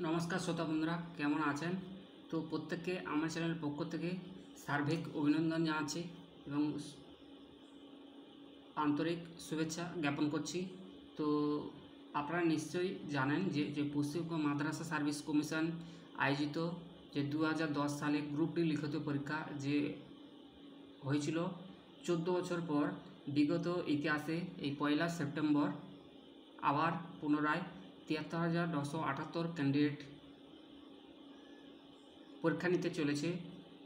নমস্কার শ্রোতা বন্ধুরা, কেমন আছেন? তো প্রত্যেককে আমার চ্যানেলের পক্ষ থেকে সার্বিক অভিনন্দন জানাচ্ছি এবং আন্তরিক শুভেচ্ছা জ্ঞাপন করছি। তো আপনারা নিশ্চয়ই জানেন যে পশ্চিমবঙ্গ মাদ্রাসা সার্ভিস কমিশন আয়োজিত যে 2010 সালে গ্রুপ ডি লিখিত পরীক্ষা যে হয়েছিল 14 বছর পর, বিগত ইতিহাসে এই 1 সেপ্টেম্বর আবার পুনরায় 73,978 ক্যান্ডিডেট পরীক্ষা নিতে চলেছে।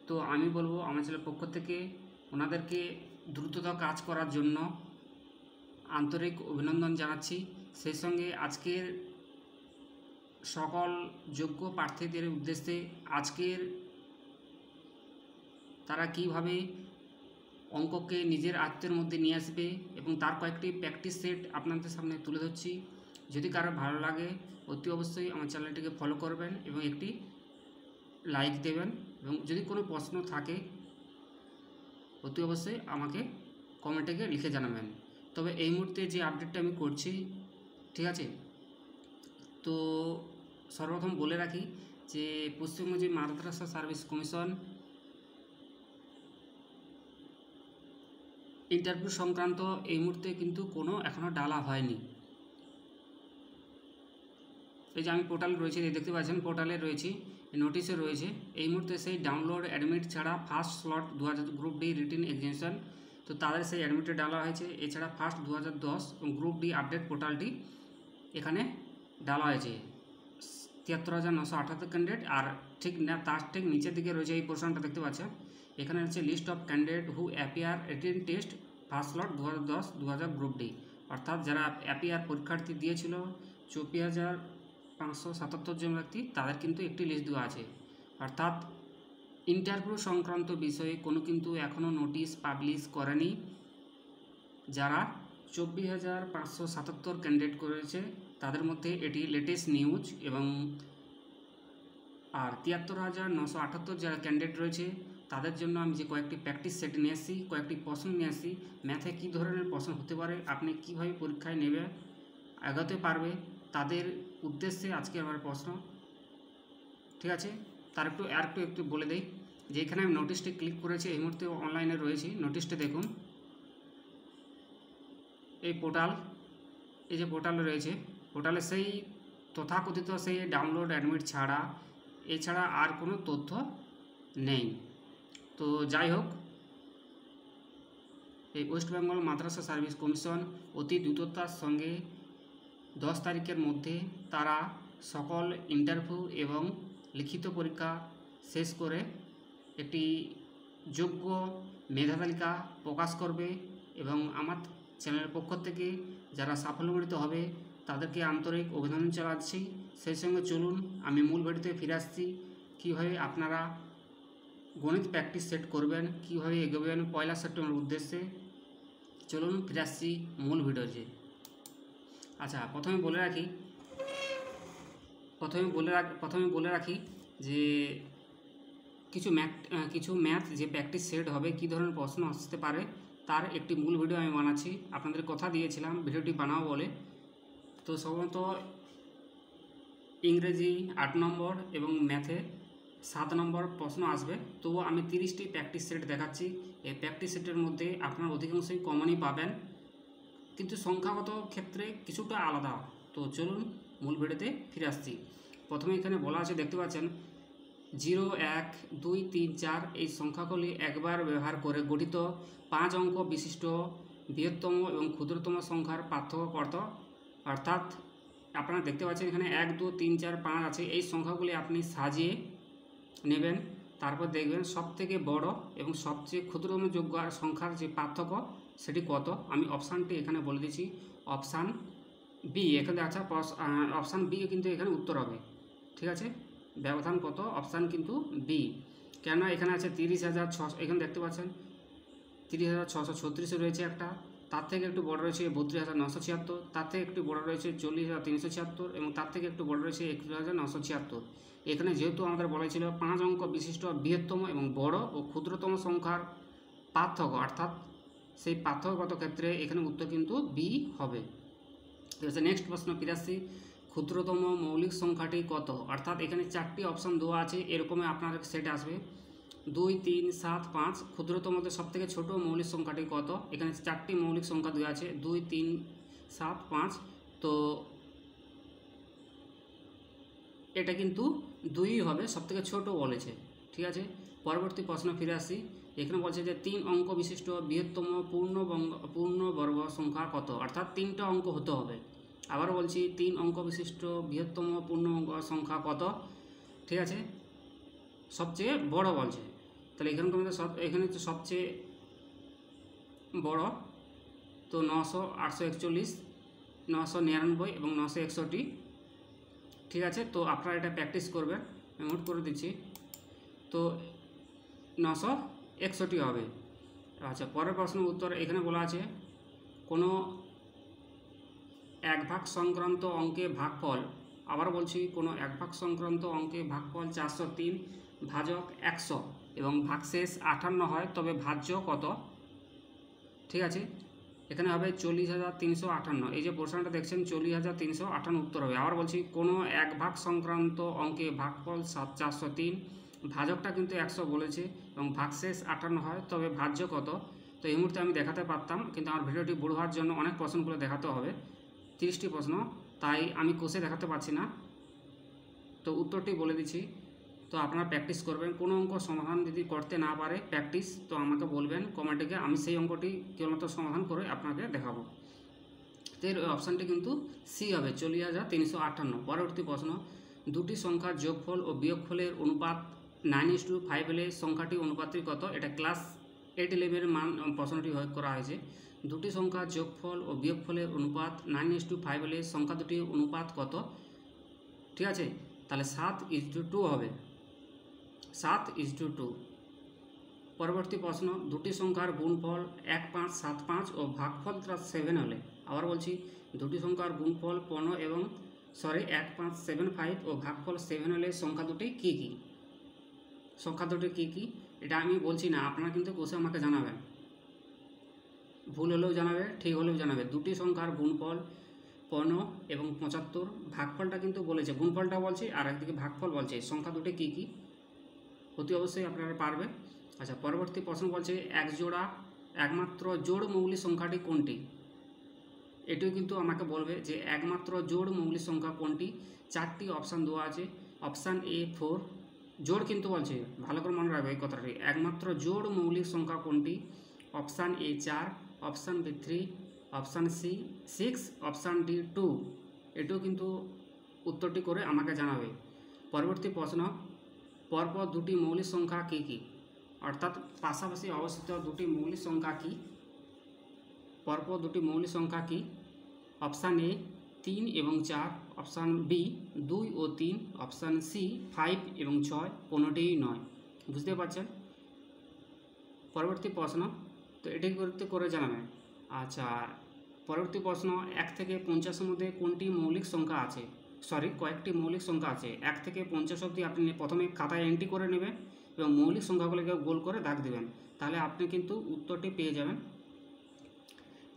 তো আমি বলবো আমার চ্যানেলের পক্ষ থেকে ওনাদেরকে দ্রুততা কাজ করার জন্য আন্তরিক অভিনন্দন জানাচ্ছি। সেই সঙ্গে আজকের সকল যোগ্য প্রার্থীদের উদ্দেশ্যে আজকের তারা কীভাবে অঙ্ককে নিজের আয়ত্তের মধ্যে নিয়ে আসবে এবং তার কয়েকটি প্র্যাকটিস সেট আপনাদের সামনে তুলে ধরছি। যদি কারো ভালো লাগে অতি অবশ্যই আমার চ্যানেলটিকে ফলো করবেন এবং একটি লাইক দেবেন, এবং যদি কোনো প্রশ্ন থাকে অতি অবশ্যই আমাকে কমেন্টে লিখে জানাবেন। তবে এই মুহূর্তে যে আপডেটটা আমি করছি, ঠিক আছে, তো সর্বপ্রথম বলে রাখি যে পশ্চিমবঙ্গ যে মাদ্রাসা সার্ভিস কমিশন ইন্টারভিউ সংক্রান্ত এই মুহূর্তে কিন্তু কোনো এখনও ডালা হয়নি। এই যে আমি পোর্টাল রয়েছে দেখতে পাচ্ছেন, পোর্টালে রয়েছে, নোটিশে রয়েছে। এই মুহূর্তে সেই ডাউনলোড অ্যাডমিট ছাড়া first slot 2000 group D written examination, তো তাদের সেই অ্যাডমিটে ডালা হয়েছে। এছাড়া ফার্স্ট 2010 এবং গ্রুপ ডি আপডেট পোর্টালটি এখানে ডালা হয়েছে 73,978 ক্যান্ডিডেট। আর ঠিক না তার ঠিক নিচের দিকে রয়েছে এই পোর্শনটা দেখতে পাচ্ছেন, এখানে হচ্ছে list of candidate who appear written test first slot 2010-2000 group D, অর্থাৎ যারা অ্যাপিয়ার পরীক্ষার্থী দিয়েছিল 24,577 জন ব্যক্তি, তাদের কিন্তু একটি লিস্ট দেওয়া আছে। অর্থাৎ ইন্টারভিউ সংক্রান্ত বিষয়ে কোনো কিন্তু এখনও নোটিশ পাবলিশ করেনি। যারা 24,577 ক্যান্ডিডেট করেছে তাদের মধ্যে এটি লেটেস্ট নিউজ। এবং আর 73,978 যারা ক্যান্ডিডেট রয়েছে তাদের জন্য আমি যে কয়েকটি প্র্যাকটিস সেট নিয়ে আসছি, কয়েকটি প্রশ্ন নিয়ে আসছি, ম্যাথে কী ধরনের প্রশ্ন হতে পারে, আপনি কীভাবে পরীক্ষায় নেবে এগোতে পারবে, তাদের উদ্দেশ্যে আজকে আমার প্রশ্ন, ঠিক আছে। তার একটু বলে দেই যে এখানে আমি নোটিশটি ক্লিক করেছি, এই মুহূর্তে অনলাইনে রয়েছি। নোটিশটি দেখুন, এই পোর্টাল, এই যে পোর্টাল রয়েছে, পোর্টালে সেই তথাকথিত সেই ডাউনলোড অ্যাডমিট ছাড়া এছাড়া আর কোনো তথ্য নেই। তো যাই হোক, এই ওয়েস্ট বেঙ্গল মাদ্রাসা সার্ভিস কমিশন অতি দ্রুততার সঙ্গে 10 তারিখের মধ্যে তারা সকল ইন্টারভিউ এবং লিখিত পরীক্ষা শেষ করে একটি যোগ্য মেধা তালিকা প্রকাশ করবে। এবং আমার চ্যানেলের পক্ষ থেকে যারা সাফল্যমণ্ডিত হবে তাদেরকে আন্তরিক অভিনন্দন জানাচ্ছি। সেই সঙ্গে চলুন আমি মূল ভিডিওতে ফিরে আসছি, কীভাবে আপনারা গণিত প্র্যাকটিস সেট করবেন, কীভাবে এগোবেন 1 সেপ্টেম্বর উদ্দেশ্যে। চলুন ফিরে আসছি মূল ভিডিওতে। আচ্ছা, প্রথমে বলে রাখি যে কিছু ম্যাথ যে প্র্যাকটিস সেট হবে, কী ধরনের প্রশ্ন আসতে পারে তার একটি মূল ভিডিও আমি বানাচ্ছি। আপনাদের কথা দিয়েছিলাম ভিডিওটি বানাবো বলে। তো সাধারণত ইংরেজি 8 নম্বর এবং ম্যাথে 7 নম্বর প্রশ্ন আসবে। তো আমি 30টি প্র্যাকটিস সেট দেখাচ্ছি। এই প্র্যাকটিস সেটের মধ্যে আপনার অধিকাংশই কমনই পাবেন, কিন্তু সংখ্যাগত ক্ষেত্রে কিছুটা আলাদা। তো চলুন মূল ভিডিওতে ফিরে আসছি। প্রথমে এখানে বলা আছে, দেখতে পাচ্ছেন 0, 1, 2, 3, 4 এই সংখ্যাগুলি একবার ব্যবহার করে গঠিত 5 অঙ্ক বিশিষ্ট বৃহত্তম এবং ক্ষুদ্রতম সংখ্যার পার্থক্য কত। অর্থাৎ আপনারা দেখতে পাচ্ছেন এখানে 1, 2, 3, 4, 5 আছে। এই সংখ্যাগুলি আপনি সাজিয়ে নেবেন, তারপর দেখবেন সবথেকে বড় এবং সবচেয়ে ক্ষুদ্রতম যোগ্য সংখ্যার যে পার্থক্য সেটি কত। আমি অপশানটি এখানে বলে দিচ্ছি, অপশান বি এখানে আছে। অপশান বি কিন্তু এখানে উত্তর হবে, ঠিক আছে। ব্যবধান কত, অপশান কিন্তু বি। কেন এখানে আছে 30,600, এখানে দেখতে পাচ্ছেন 30,636 রয়েছে একটা, তার থেকে একটু বড় রয়েছে 32,976, তার থেকে একটু বড় রয়েছে 40,376 এবং তার থেকে একটু বড় রয়েছে 21,976। এখানে যেহেতু আমাদের বলা ছিল 5 অঙ্ক বিশিষ্ট বৃহত্তম এবং বড় ও ক্ষুদ্রতম সংখ্যার পার্থক্য, অর্থাৎ সেই পার্থক্যগত ক্ষেত্রে এখানে উত্তর কিন্তু বি হবে। ঠিক আছে, নেক্সট প্রশ্ন ফিরে আসছি। ক্ষুদ্রতম মৌলিক সংখ্যাটি কত, অর্থাৎ এখানে 4টি অপশান দেওয়া আছে, এরকমই আপনার সেট আসবে 2, 3, 7, 5। ক্ষুদ্রতমতে সবথেকে ছোট মৌলিক সংখ্যাটি কত, এখানে 4টি মৌলিক সংখ্যা দেওয়া আছে 2, 3, 7, 5। তো এটা কিন্তু 2ই হবে, সবথেকে ছোট বলেছে। ঠিক আছে, পরবর্তী প্রশ্ন ফিরে আসি। এখানে বলছে যে 3 অঙ্ক বিশিষ্ট বৃহত্তম পূর্ণবর্গ সংখ্যা কত, অর্থাৎ 3টা অঙ্ক হতে হবে। আবার বলছি 3 অঙ্ক বিশিষ্ট বৃহত্তম পূর্ণবর্গ সংখ্যা কত। ঠিক আছে, সবচেয়ে বড় বলছে, তাহলে এখানে তো সবচেয়ে বড় তো 900, 841, 999 এবং 961। ঠিক আছে, তো আপনারা এটা প্র্যাকটিস করবেন, আমি নোট করে দিচ্ছি। তো 961 হবে। আচ্ছা, পরের প্রশ্নের উত্তর এখানে বলা আছে কোনো এক ভাগ সংক্রান্ত অঙ্কে ভাগফল, আবার বলছি কোনো এক ভাগ সংক্রান্ত অঙ্কে ভাগফল 403 ভাজক 100 এবং ভাগশেষ 58 হয়, তবে ভাজ্য কত। ঠিক আছে, এখানে হবে 40,358। এই যে প্রশ্নটা দেখছেন 40,358 উত্তর হবে। আবার বলছি কোনো এক ভাগ সংক্রান্ত অঙ্কে ভাগফল 403, ভাজকটা কিন্তু 100 বলেছে এবং ভাগশেষ 58 হয়, তবে ভাজ্য কত। তো এই মুহূর্তে আমি দেখাতে পারতাম, কিন্তু আমার ভিডিওটি বড় হওয়ার জন্য অনেক প্রশ্নগুলো দেখাতে হবে, 30টি প্রশ্ন, তাই আমি কোষে দেখাতে পারছি না। তো উত্তরটি বলে দিচ্ছি, তো আপনারা প্র্যাকটিস করবেন। কোনো অঙ্ক সমাধান যদি করতে না পারে প্র্যাকটিস, তো আমাকে বলবেন কমেন্টে, আমি সেই অঙ্কটি কেবলমাত্র সমাধান করে আপনাকে দেখাবো। তো এর অপশানটি কিন্তু সি হবে, 40,358। পরবর্তী প্রশ্ন, দুটি সংখ্যার যোগফল ও বিয়োগফলের অনুপাত 9:5 হলে সংখ্যাটি অনুপাতটি কত। এটা ক্লাস 8, 11 মান প্রশ্নটি করা হয়েছে। দুটি সংখ্যার যোগফল ও বিয়োগফলের অনুপাত 9:5 হলে সংখ্যা দুটির অনুপাত কত। ঠিক আছে, তাহলে 7:2 হবে, 7:2। পরবর্তী প্রশ্ন, দুটি সংখ্যার গুণফল 1, 5, 7, 5 ও ভাগফল 7 হলে, আবার বলছি দুটি সংখ্যার গুণফল 1, 5, 7, 5 ও ভাগফল 7 হলে সংখ্যা দুটি কী কী। সংখ্যা দুটি কী কী এটা আমি বলছি না, আপনারা কিন্তু কোষে আমাকে জানাবেন, ভুল হলেও জানাবে, ঠিক হলেও জানাবে। দুটি সংখ্যার গুণফল 15 এবং 75, ভাগফলটা কিন্তু বলেছে, গুণফলটা বলছে আর একদিকে ভাগফল বলছে, সংখ্যা দুটি কী কী, অতি অবশ্যই আপনারা পারবে। আচ্ছা, পরবর্তী প্রশ্ন বলছে একমাত্র জোড় মৌলিক সংখ্যাটি কোনটি। এটিও কিন্তু আমাকে বলবে যে একমাত্র জোড় মৌলিক সংখ্যা কোনটি। 4টি অপশান দেওয়া আছে, অপশান এ 4, জোড় কিন্তু বলছে, ভালো করে মনে রাখবে এই কথাটি, একমাত্র জোড় মৌলিক সংখ্যা কোনটি। Option A 4, option B 3, option C 6, option D 2। এটিও কিন্তু উত্তরটি করে আমাকে জানাবে। পরবর্তী প্রশ্ন, পরপর দুটি মৌলিক সংখ্যা কী কী, অর্থাৎ পাশাপাশি অবস্থিত দুটি মৌলিক সংখ্যা কী, পরপর দুটি মৌলিক সংখ্যা কী। অপশান এ 3 এবং 4, অপশান বি 2 ও 3, অপশান সি 5 এবং 6, কোনোটিই নয়। বুঝতে পারছেন। পরবর্তী প্রশ্ন, তো এটি করতে করে জানাবেন। আচ্ছা, পরবর্তী প্রশ্ন, 1 থেকে 50-এর মধ্যে কোনটি মৌলিক সংখ্যা আছে, কয়েকটি মৌলিক সংখ্যা আছে। 1 থেকে 50 অবধি আপনি প্রথমে খাতায় এন্ট্রি করে নেবেন এবং মৌলিক সংখ্যাগুলোকে গোল করে দাগ দেবেন, তাহলে আপনি কিন্তু উত্তরটি পেয়ে যাবেন।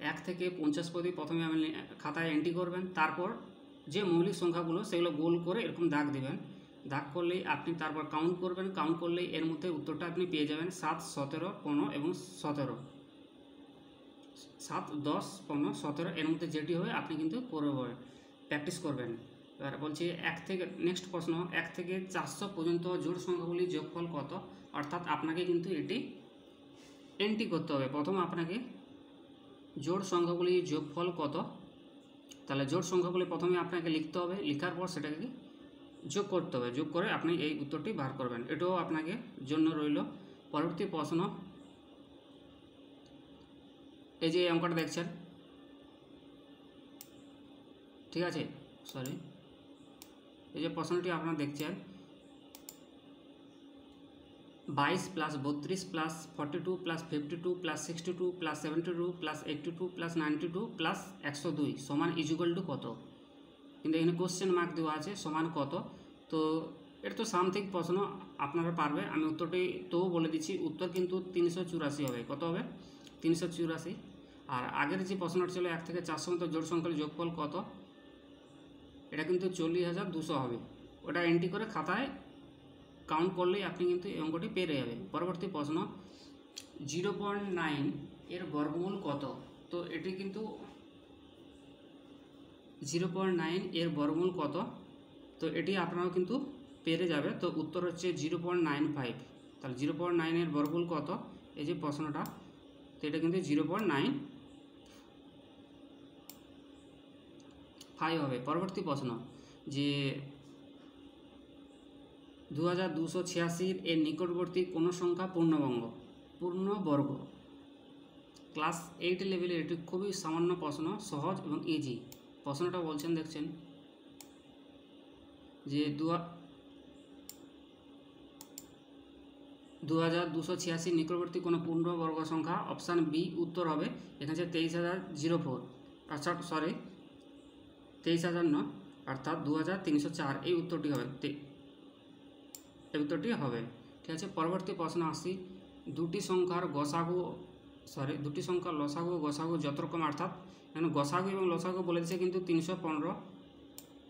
1 থেকে 50 পর্যন্ত প্রথমে আপনি খাতায় এন্ট্রি করবেন, তারপর যে মৌলিক সংখ্যাগুলো সেগুলো গোল করে এরকম দাগ দেবেন, দাগ করলেই আপনি তারপর কাউন্ট করবেন, কাউন্ট করলেই এর মধ্যে উত্তরটা আপনি পেয়ে যাবেন 7, 17, 15 এবং 17। 7, 10, 15, 17 এর মধ্যে যেটি হবে আপনি কিন্তু প্র্যাকটিস করবেন। এবার বলছি 1 থেকে, নেক্সট প্রশ্ন, 1 থেকে 400 পর্যন্ত জোড় সংখ্যাগুলির যোগফল কত। অর্থাৎ আপনাকে কিন্তু এটি এন্ট্রি করতে হবে, প্রথম আপনাকে জোড় সংখ্যাগুলির যোগফল কত, তাহলে জোড় সংখ্যাগুলি প্রথমে আপনাকে লিখতে হবে, লেখার পর সেটাকে যোগ করতে হবে, যোগ করে আপনি এই উত্তরটি বার করবেন, এটাও আপনাকে জন্য রইল। পরবর্তী প্রশ্ন, এই যে অঙ্কটা দেখছেন, ঠিক আছে, এই যে প্রশ্নটি আপনারা দেখছেন, 22 + 32 + 42 + 52 + 62 + 72 + 82 + 92 + 102 সমান ইকুয়াল টু কত। কিন্তু এখানে কোশ্চেন মার্ক দেওয়া আছে সমান কত। তো এটা তো সামথিং প্রশ্ন, আপনারা পারবে, আমি উত্তরটি তো বলে দিচ্ছি, উত্তর কিন্তু 384 হবে। কত হবে, 384। আর আগের যে প্রশ্নটা ছিল 1 থেকে 400 মতো জোড় সংখ্যার যোগফল কত, এটা কিন্তু 40,200 হবে। ওটা এন্ট্রি করে খাতায় কাউন্ট করলেই আপনি কিন্তু এই অঙ্কটি পেরে যাবেন। পরবর্তী প্রশ্ন, 0.9 এর বর্গমূল কত? তো এটি কিন্তু 0.9 এর বর্গমূল কত, তো এটি আপনারাও কিন্তু পেরে যাবে। তো উত্তর হচ্ছে 0.95। তাহলে 0.9 এর বর্গমূল কত, এই যে প্রশ্নটা, তো এটা কিন্তু 0.95 হবে। পরবর্তী প্রশ্ন, যে 2286 এর নিকটবর্তী কোনো সংখ্যা পূর্ণবর্গ। ক্লাস 8 লেভেলে এটি খুবই সামান্য প্রশ্ন, সহজ এবং ইজি। প্রশ্নটা বলছেন, দেখছেন যে 2286 নিকটবর্তী কোনো পূর্ণবর্গ সংখ্যা। অপশান বি উত্তর হবে এখানে 23,004, আচ্ছা সরি 23,000 নয়, অর্থাৎ 2304 এই উত্তরটি হবে, এই উত্তরটি হবে। ঠিক আছে, পরবর্তী প্রশ্ন আসছি, দুটি সংখ্যার লসাগু ও গসাগু যত রকম, অর্থাৎ এখানে গসাগু এবং লসাগু বলে দিচ্ছে কিন্তু 315।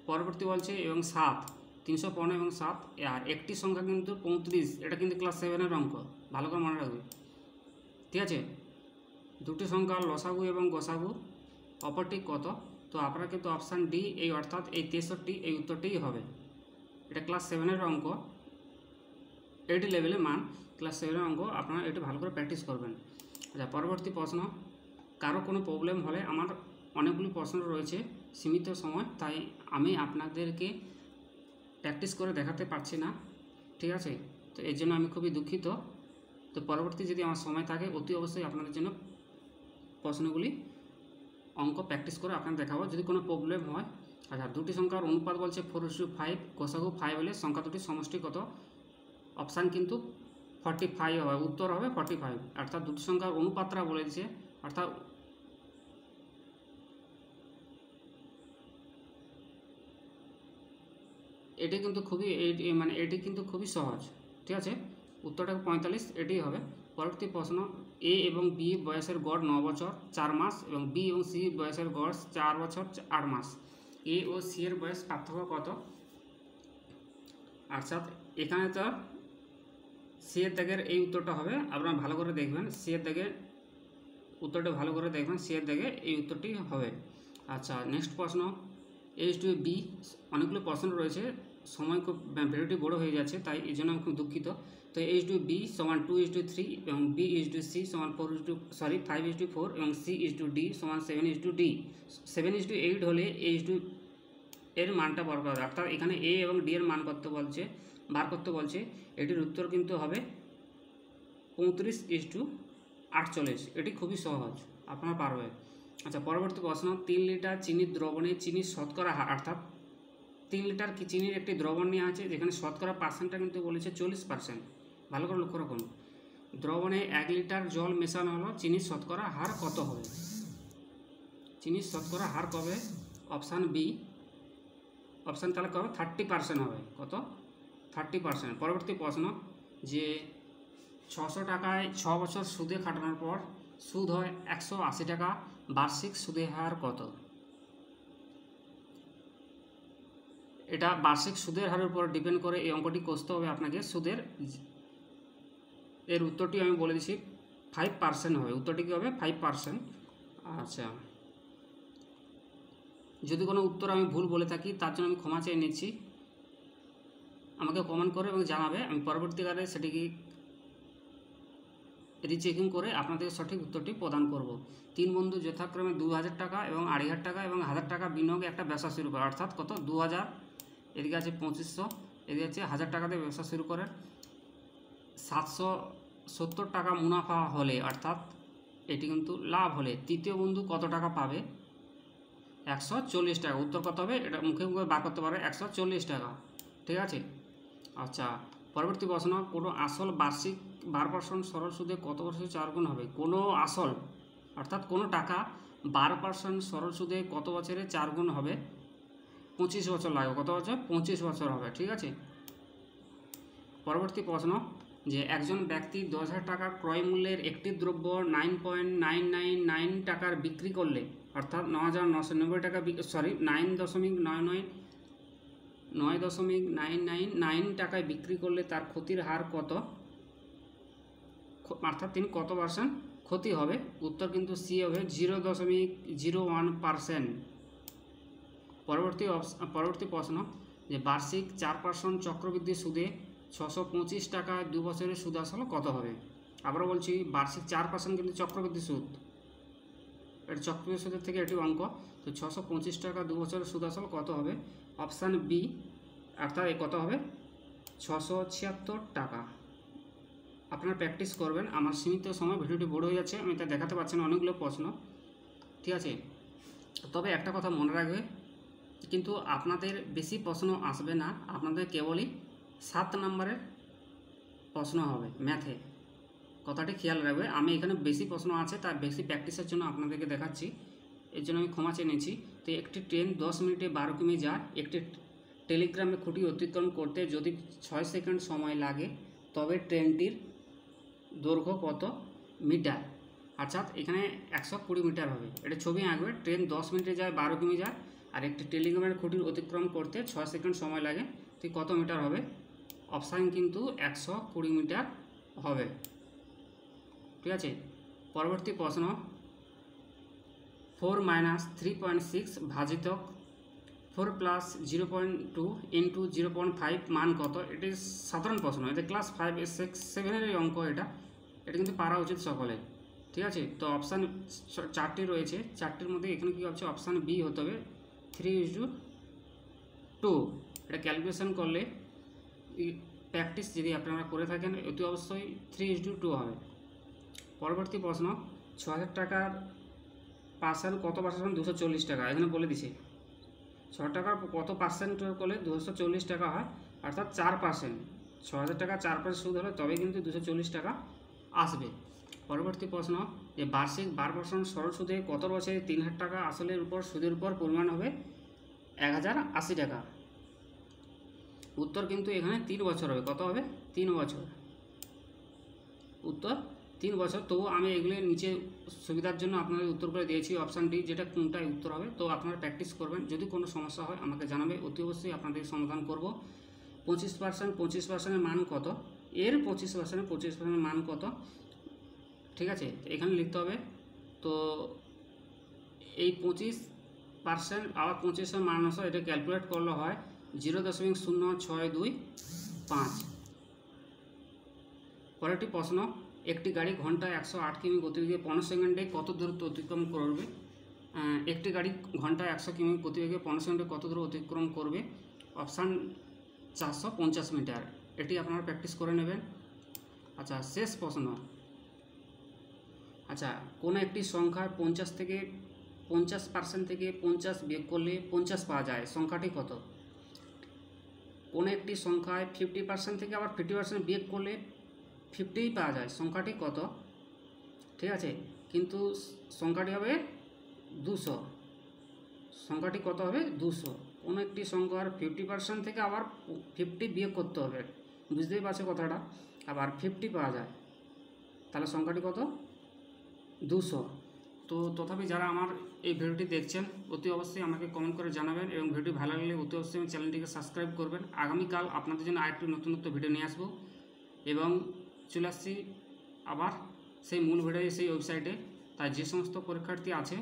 পরবর্তী বলছে এবং 7, 315 এবং 7, আর একটি সংখ্যা কিন্তু 35। এটা কিন্তু ক্লাস 7-এর অঙ্ক, ভালো করে মনে রাখবে। ঠিক আছে, দুটি সংখ্যার লসাগু এবং গসাগু অপরটি কত? তো আপনারা কিন্তু অপশান ডি, এই অর্থাৎ এই 63, এই উত্তরটিই হবে। এটা ক্লাস 7-এর অঙ্ক, 8 লেভেলের মান, ক্লাস 7-এর অঙ্ক, আপনারা এটা ভালো করে প্র্যাকটিস করবেন। আচ্ছা, পরবর্তী প্রশ্ন, কারো কোনো প্রবলেম হলে, আমার অনেকগুলি প্রশ্ন রয়েছে, সীমিত সময়, তাই আমি আপনাদেরকে প্র্যাকটিস করে দেখাতে পারছি না। ঠিক আছে, তো এর জন্য আমি খুবই দুঃখিত। তো পরবর্তী যদি আমার সময় থাকে অতি অবশ্যই আপনাদের জন্য প্রশ্নগুলি অঙ্ক প্র্যাকটিস করে আপনাদের দেখাবো যদি কোনো প্রবলেম হয়। আচ্ছা, দুটি সংখ্যার অনুপাত বলছে 4:5, গসাগু 5 হলে সংখ্যা দুটির সমষ্টি কত? অপশান কিন্তু 45 হবে, উত্তর হবে 45, অর্থাৎ দুটি সংখ্যার অনুপাতটা বলে দিচ্ছে, অর্থাৎ এটি কিন্তু খুবই সহজ। ঠিক আছে, উত্তরটা 45, এটাই হবে। পরবর্তী প্রশ্ন, এ এবং বি বয়সের গড় 9 বছর 4 মাস এবং বি এবং সি বয়সের গড় 4 বছর 8 মাস। এ ও সি এর বয়স পার্থক্য কত? অর্থাৎ এখানে তো সি এর দাগের এই উত্তরটা হবে, আপনারা ভালো করে দেখবেন, সি এর দাগের উত্তরটা ভালো করে দেখবেন, সি এর দাগে এই উত্তরটি হবে। আচ্ছা, নেক্সট প্রশ্ন, H2B, অনেকগুলো প্রশ্ন রয়েছে, সময় খুব ভিডিওটি বড় হয়ে যাচ্ছে, তাই এই জন্য আমি খুব দুঃখিত। তো H2B = 2:3 এবং B/C = 5:4 এবং C/D = 7:D। 7:8 হলে H2 এর মানটা বার করা, অর্থাৎ এখানে এ এবং ডি এর মান বার করতে বলছে। এটির উত্তর কিন্তু হবে 35:48। এটি খুবই সহজ, আপনারা পারবেন। আচ্ছা, পরবর্তী প্রশ্ন, 3 লিটার চিনির দ্রবণে চিনির শতকরা হার, অর্থাৎ 3 লিটার চিনির একটি দ্রবণ নিয়ে আছে, যেখানে শতকরা পার্সেন্টটা কিন্তু বলেছে 40%। ভালো করে লক্ষ্য রাখুন, দ্রবণে 1 লিটার জল মেশানো হলো, চিনির শতকরা হার কত হবে? চিনির শতকরা হার কবে? অপশান বি, অপশান তাহলে কবে? 30% হবে। কত? 30%। পরবর্তী প্রশ্ন, যে 600 টাকায় 6 বছর সুদে খাটানোর পর সুদ হয় 180 টাকা, বার্ষিক সুদের হার কত? এটা বার্ষিক সুদের হারের উপর ডিপেন্ড করে এই অঙ্কটি কষতে হবে আপনাকে। এর উত্তরটি আমি বলে দিচ্ছি, 5% হবে। উত্তরটি কী হবে? 5%। আচ্ছা, যদি কোনো উত্তর আমি ভুল বলে থাকি তার জন্য আমি ক্ষমা চেয়ে নিচ্ছি, আমাকে কমেন্ট করে এবং জানাবে, আমি পরবর্তীকালে সেটিকে রিচেকিং করে আপনাদের সঠিক উত্তরটি প্রদান করব। 3 বন্ধু যথাক্রমে 2000 টাকা এবং 2500 টাকা এবং 1000 টাকা বিনিয়োগে একটা ব্যবসা শুরু করে, অর্থাৎ কত? 2000, এদিকে আছে 2500, এদিকে আছে 1000 টাকাতে ব্যবসা শুরু করে। 770 টাকা মুনাফা হলে, অর্থাৎ এটি কিন্তু লাভ হলে, তৃতীয় বন্ধু কত টাকা পাবে? 140 টাকা। উত্তর কত হবে? এটা মুখে মুখে বার করতে পারে, 140 টাকা। ঠিক আছে। আচ্ছা, পরবর্তী প্রশ্ন, কোনো আসল বার্ষিক 12% সরল সুদে কত বছরে 4 গুণ হবে? কোনো আসল, অর্থাৎ কোনো টাকা 12% সরল সুদে কত বছরে 4 গুণ হবে? 25 বছর লাগবে। কত বছর? 25 বছর হবে। ঠিক আছে। পরবর্তী প্রশ্ন, যে একজন ব্যক্তি 10,000 টাকার ক্রয় মূল্যের একটি দ্রব্য 9.999 টাকার বিক্রি করলে, অর্থাৎ 9,990 টাকা, 9.99 9.999 টাকায় বিক্রি করলে তার ক্ষতির হার কত, অর্থাৎ তিনি কত পার্সেন্ট ক্ষতি হবে? উত্তর কিন্তু সি হবে 0.01%। পরবর্তী প্রশ্ন, যে বার্ষিক 4% চক্রবৃদ্ধি সুদে 625 টাকায় 2 বছরের সুদ আসলে কত হবে? আবারও বলছি, বার্ষিক 4% কিন্তু চক্রবৃদ্ধি সুদ, এটা চক্রবৃদ্ধি সুদের থেকে এটি অঙ্ক। তো 625 টাকা 2 বছরের সুদ আসলে কত হবে? অপশান বি, অর্থাৎ কত হবে? 676 টাকা। আপনারা প্র্যাকটিস করবেন। আমার সীমিত সময়, ভিডিওটি বড় হয়ে যাচ্ছে, আমি তা দেখাতে পারছি না, অনেকগুলো প্রশ্ন, ঠিক আছে। তবে একটা কথা মনে রাখবে, কিন্তু আপনাদের বেশি প্রশ্ন আসবে না, আপনাদের কেবলই 7 নম্বরের প্রশ্ন হবে ম্যাথে, কথাটি খেয়াল রাখবে। আমি এখানে বেশি প্রশ্ন আছে, তার বেশি প্র্যাকটিসের জন্য আপনাদেরকে দেখাচ্ছি, এর জন্য আমি ক্ষমা চেয়ে নিচ্ছি। তো একটি ট্রেন 10 মিনিটে 12 কিমি যায়। একটি টেলিগ্রামে খুঁটি অতিক্রম করতে যদি 6 সেকেন্ড সময় লাগে, তবে ট্রেনটির দৈর্ঘ্য কত মিটার? অর্থাৎ এখানে 120 মিটার হবে। এটা ছবি আঁকবে, ট্রেন 10 মিনিটে যায়, 12 কিমি যায়, আর একটি টেলিগ্রামের খুঁটির অতিক্রম করতে 6 সেকেন্ড সময় লাগে, তো কত মিটার হবে? অপশান কিন্তু 120 মিটার হবে, ঠিক আছে। পরবর্তী প্রশ্ন, 4 - 3.6 ভাজিতক 4 + 0.2 × 0.5 মান কত? এটি সাধারণ প্রশ্ন, এটা ক্লাস 5, 6, 7 এর অঙ্ক। এটা কিন্তু পারা উচিত সকলের, ঠিক আছে। তো অপশান 4টি রয়েছে, 4টির মধ্যে এখানে কী হচ্ছে? অপশান বি হতে হবে 3:2। এটা ক্যালকুলেশন করলে, প্র্যাকটিস যদি আপনারা করে থাকেন, অতি অবশ্যই 3:2 হবে। পরবর্তী প্রশ্ন, 6,000 টাকার পার্সেন্ট কত পার্সেন্ট? 240 টাকা। এখানে বলে দিছে 6 টাকার কত পার্সেন্ট করলে 240 টাকা হয়, অর্থাৎ 4%। 6,000 টাকা 4% সুদ হলে তবে কিন্তু 240 টাকা আসবে। পরবর্তী প্রশ্ন, যে বার্ষিক 12% সরল সুদে কত বছরে 3,000 টাকা আসলের উপর সুদের উপর পরিমাণ হবে 1,080 টাকা? উত্তর কিন্তু এখানে 3 বছর হবে। কত হবে? 3 বছর। উত্তর 3 বছর। তবু আমি এগুলো নিচে সুবিধার জন্য আপনাদের উত্তর করে দিয়েছি অপশান ডি, যেটা কোনটাই উত্তর হবে। তো আপনারা প্র্যাকটিস করবেন, যদি কোনো সমস্যা হয় আমাকে জানাবে, অতি অবশ্যই আপনাদের সমাধান করব। 25%, মান কত? এর 25%, মান কত? ঠিক আছে, এখানে লিখতে হবে। তো এই 25% আবার 25-এর মান আসে, এটা ক্যালকুলেট করলে হয় 0.0625। পরেরটি প্রশ্ন, একটি গাড়ি ঘন্টায় 108 কিমি গতিবেগে 15 সেকেন্ডে কত দূরত্ব অতিক্রম করবে? একটি গাড়ি ঘন্টায় 100 কিমি গতিবেগে 15 সেকেন্ডে কত দূর অতিক্রম করবে? Option 450 metre. এটি আপনারা প্র্যাকটিস করে নেবেন। আচ্ছা, শেষ প্রশ্ন। আচ্ছা, কোনো একটি সংখ্যায় 50% থেকে 50 বিয়োগ করলে 50 পাওয়া যায়, সংখ্যাটি কত? কোনো একটি সংখ্যায় 50% থেকে আবার 50% বিয়োগ করলে 50 পাওয়া যায়, সংখ্যাটি কত? ঠিক আছে, কিন্তু সংখ্যাটি হবে 200। সংখ্যাটি কত হবে? 200। কোনো একটি সংখ্যার 50% থেকে আবার 50 বিয়োগ করতে হবে, বুঝতেই পারছো কথাটা। আবার 50 পাওয়া যায়, তাহলে সংখ্যাটি কত? 200। তো তথাপি যারা আমার এই ভিডিওটি দেখছেন, অতি অবশ্যই আমাকে কমেন্ট করে জানাবেন, এবং ভিডিওটি ভালো লাগলে অতি অবশ্যই আমি চ্যানেলটিকে সাবস্ক্রাইব করবেন। আগামীকাল আপনাদের জন্য আরেকটি নতুন ভিডিও নিয়ে আসবো, এবং চলে আসছি আবার সেই মূল ভিডিও, সেই ওয়েবসাইটে। তাই যে সমস্ত পরীক্ষার্থী আছে,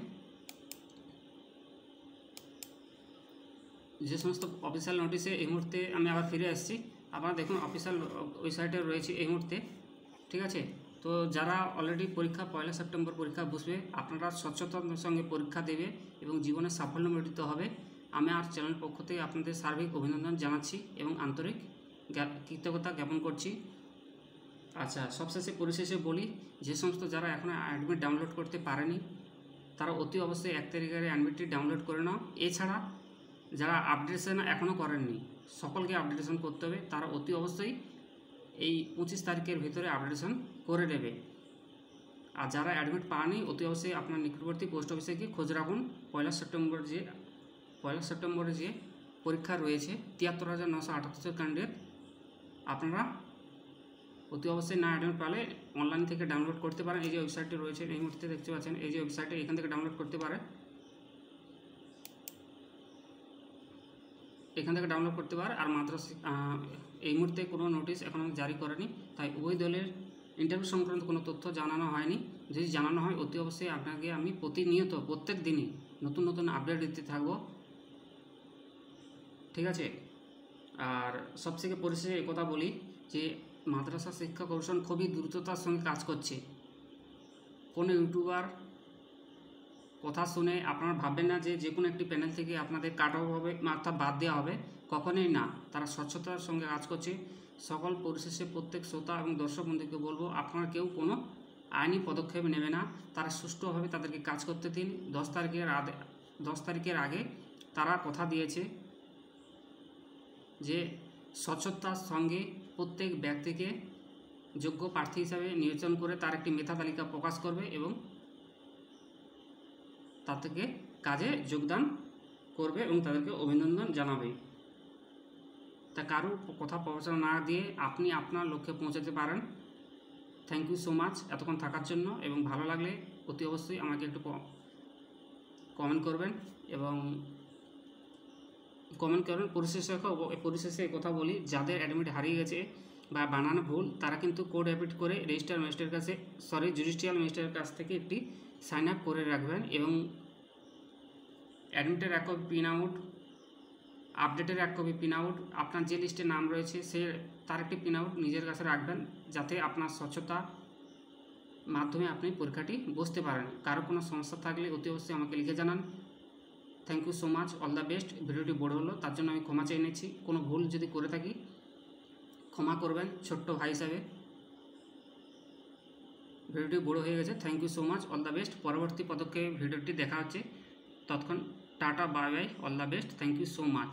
যে সমস্ত অফিসিয়াল নোটিশে এই মুহূর্তে আমি আবার ফিরে আসছি, আপনারা দেখুন অফিসিয়াল ওয়েবসাইটে রয়েছে এই মুহূর্তে, ঠিক আছে। তো যারা অলরেডি পরীক্ষা 1 সেপ্টেম্বর পরীক্ষা বসবে, আপনারা স্বচ্ছতার সঙ্গে পরীক্ষা দেবে এবং জীবনে সাফল্য মেটিতে হবে। আমি আর চ্যানেল পক্ষ থেকে আপনাদের সার্বিক অভিনন্দন জানাচ্ছি এবং আন্তরিক কৃতজ্ঞতা জ্ঞাপন করছি। আচ্ছা, সবশেষে পরিশেষে বলি, যে সমস্ত যারা এখনও অ্যাডমিট ডাউনলোড করতে পারেনি, তারা অতি অবশ্যই 1 তারিখের অ্যাডমিটটি ডাউনলোড করে নাও। এছাড়া যারা আপডেটেশন এখনও করেননি, সকলকে আপডেটেশন করতে হবে, তারা অতি অবশ্যই এই 25 তারিখের ভিতরে আপডেটেশন করে নেবে। আর যারা অ্যাডমিট পাননি, অতি অবশ্যই আপনার নিকটবর্তী পোস্ট অফিসে গিয়ে খোঁজ রাখুন। 1 সেপ্টেম্বরে যে পরীক্ষা রয়েছে 73,978 ক্যান্ডিডেট, আপনারা অতি অবশ্যই না অ্যাডমিট পালে অনলাইন থেকে ডাউনলোড করতে পারেন। এই যে ওয়েবসাইটটি রয়েছে এই মুহূর্তে দেখতে পাচ্ছেন, এই যে ওয়েবসাইটে, এখান থেকে ডাউনলোড করতে পারেন। এখান থেকে ডাউনলোড করতে পারে। আর মাদ্রাসা এই মুহূর্তে কোনো নোটিশ এখন জারি করেনি, তাই উভয় দলের ইন্টারভিউ সংক্রান্ত কোনো তথ্য জানানো হয়নি। যদি জানানো হয় অতি অবশ্যই আপনাকে আমি প্রতিনিয়ত প্রত্যেক দিনই নতুন নতুন আপডেট দিতে থাকবো, ঠিক আছে। আর সবথেকে পরিশেষে কথা বলি যে মাদ্রাসা শিক্ষা কমিশন খুবই দ্রুততার সঙ্গে কাজ করছে। কোনো ইউটিউবার কথা শুনে আপনারা ভাববেন না যে যে কোনো একটি প্যানেল থেকে আপনাদের কাট অফ হবে, অর্থাৎ বাদ দেওয়া হবে, কখনোই না। তারা স্বচ্ছতার সঙ্গে কাজ করছে। সকল পরিশেষে প্রত্যেক শ্রোতা এবং দর্শক বন্ধুকে বলবো, আপনারা কেউ কোনো আইনি পদক্ষেপ নেবে না। তারা সুষ্ঠুভাবে তাদেরকে কাজ করতে দিন। 10 তারিখের আগে তারা কথা দিয়েছে যে স্বচ্ছতার সঙ্গে প্রত্যেক ব্যক্তিকে যোগ্য প্রার্থী হিসাবে নির্বাচন করে তার একটি মেধা তালিকা প্রকাশ করবে এবং তার থেকে কাজে যোগদান করবে এবং তাদেরকে অভিনন্দন জানাবে। তা কারো কথা প্রবচনা না দিয়ে আপনি আপনার লক্ষ্যে পৌঁছাতে পারেন। থ্যাংক ইউ সো মাচ এতক্ষণ থাকার জন্য, এবং ভালো লাগলে অতি অবশ্যই আমাকে একটু কমেন্ট করবেন এবং পরিশেষে কথা বলি, যাদের অ্যাডমিট হারিয়ে গেছে বা বানানো ভুল, তারা কিন্তু কোড অ্যাপিট করে রেজিস্ট্রার ম্যাজিস্ট্রেটের কাছে জুডিশিয়াল ম্যাজিস্ট্রেটের কাছ থেকে একটি সাইন আপ করে রাখবেন এবং অ্যাডমিটের এক কপি প্রিন্ট আউট, আপডেটের এক কপি প্রিন্ট আউট, আপনার যে লিস্টে নাম রয়েছে তার একটি প্রিন্ট আউট নিজের কাছে রাখবেন, যাতে আপনার স্বচ্ছতা মাধ্যমে আপনি পরীক্ষাটি বসতে পারেন। কারো কোনো সমস্যা থাকলে অতি অবশ্যই আমাকে লিখে জানান। Thank you so much, all the best. ভিডিওটি বড় হলো তার জন্য আমি ক্ষমা চেয়ে নিচ্ছি। কোনো ভুল যদি করে থাকি ক্ষমা করবেন ছোট্ট ভাই হিসাবে। ভিডিওটি বড় হয়ে গেছে। Thank you so much, all the best. পরবর্তী পদক্ষেপে ভিডিওটি দেখা হচ্ছে। ততক্ষণ tata, bye bye, all the best. Thank you so much.